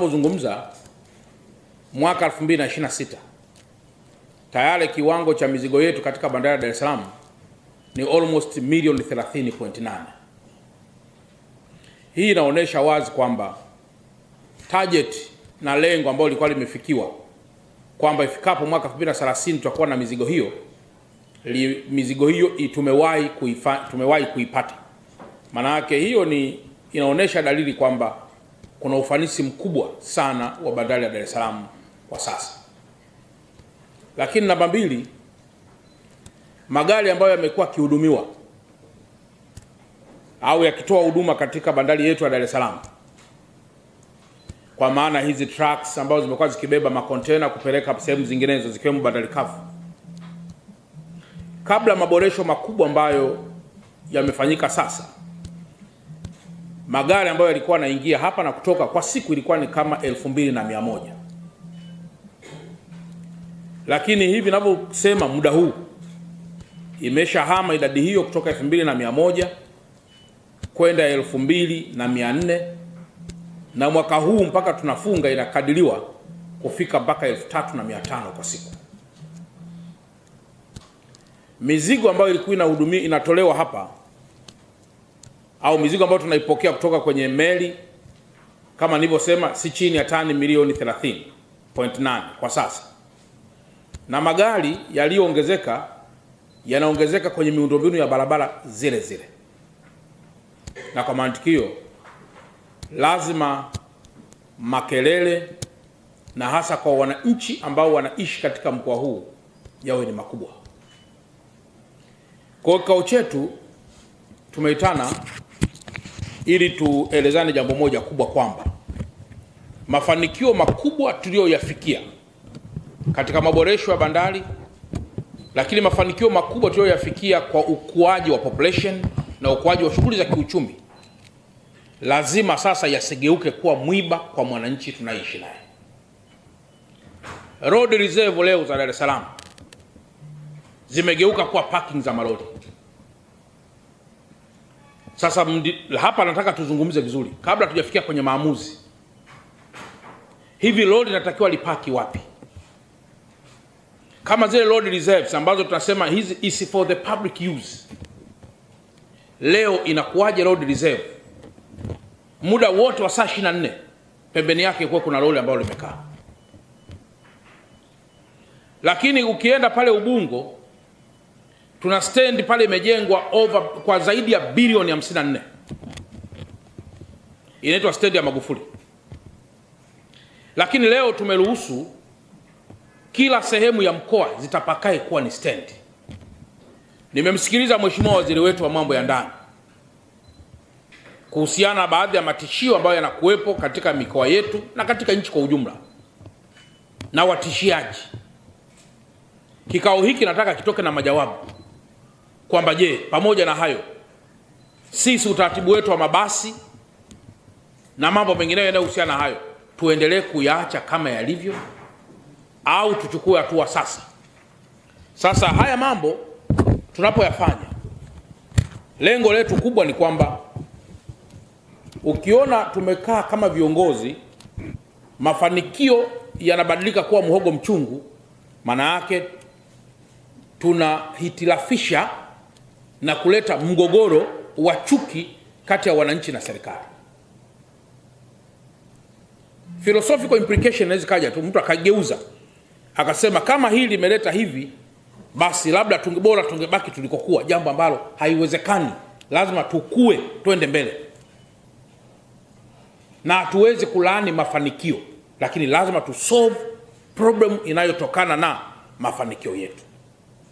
Tunapozungumza mwaka 2026 tayari kiwango cha mizigo yetu katika bandari ya Dar es Salaam ni almost milioni 30.8. Hii inaonyesha wazi kwamba target na lengo ambalo lilikuwa limefikiwa kwamba ifikapo mwaka 2030 tutakuwa na mizigo hiyo tumewahi kuipata. Maana yake hiyo inaonyesha dalili kwamba kuna ufanisi mkubwa sana wa bandari ya Dar es Salaam kwa sasa. Lakini namba mbili, magari ambayo yamekuwa kihudumiwa au yakitoa huduma katika bandari yetu ya Dar es Salaam, kwa maana hizi trucks ambazo zimekuwa zikibeba makontena kupeleka sehemu zinginezo zikiwemo bandari kavu, kabla maboresho makubwa ambayo yamefanyika sasa, magari ambayo yalikuwa yanaingia hapa na kutoka kwa siku ilikuwa ni kama 2100. Lakini hivi ninavyosema muda huu imeshahama idadi hiyo kutoka 2100 kwenda 2400, na mwaka huu mpaka tunafunga inakadiriwa kufika mpaka 3500 kwa siku. Mizigo ambayo ilikuwa inatolewa hapa au mizigo ambayo tunaipokea kutoka kwenye meli kama nilivyosema si chini ya tani milioni 30.8 kwa sasa, na magari yaliyoongezeka yanaongezeka kwenye miundombinu ya barabara zile zile. Na kwa mantikio lazima makelele na hasa kwa wananchi ambao wanaishi katika mkoa huu yawe ni makubwa. Kwa kikao chetu tumeitana ili tuelezane jambo moja kubwa, kwamba mafanikio makubwa tuliyoyafikia katika maboresho ya bandari, lakini mafanikio makubwa tuliyoyafikia kwa ukuaji wa population na ukuaji wa shughuli za kiuchumi, lazima sasa yasigeuke kuwa mwiba kwa mwananchi tunaishi naye. Road reserve leo za Dar es Salaam zimegeuka kuwa parking za malori. Sasa hapa nataka tuzungumze vizuri kabla tujafikia kwenye maamuzi. Hivi lori linatakiwa lipaki wapi? Kama zile road reserves ambazo tunasema hizi is for the public use, leo inakuwaje road reserve muda wote wa saa 24 pembeni yake kuwa kuna lori ambalo limekaa? Lakini ukienda pale Ubungo tuna stand pale imejengwa kwa zaidi ya bilioni 54, inaitwa stand ya Magufuli. Lakini leo tumeruhusu kila sehemu ya mkoa zitapakae kuwa ni stand. Nimemsikiliza Mheshimiwa Waziri wetu wa mambo ya ndani kuhusiana na baadhi ya matishio ambayo yanakuwepo katika mikoa yetu na katika nchi kwa ujumla na watishiaji. Kikao hiki nataka kitoke na majawabu kwamba je, pamoja na hayo sisi utaratibu wetu wa mabasi na mambo mengine yanayohusiana na hayo tuendelee kuyaacha kama yalivyo au tuchukue hatua sasa? Sasa haya mambo tunapoyafanya, lengo letu kubwa ni kwamba ukiona tumekaa kama viongozi mafanikio yanabadilika kuwa muhogo mchungu, maana yake tunahitilafisha na kuleta mgogoro wa chuki kati ya wananchi na serikali. Philosophical implication inaweza kaja tu, mtu akageuza akasema kama hili limeleta hivi basi labda tungebaki tulikokuwa, jambo ambalo haiwezekani. Lazima tukue, twende mbele, na hatuwezi kulaani mafanikio, lakini lazima tu solve problem inayotokana na mafanikio yetu.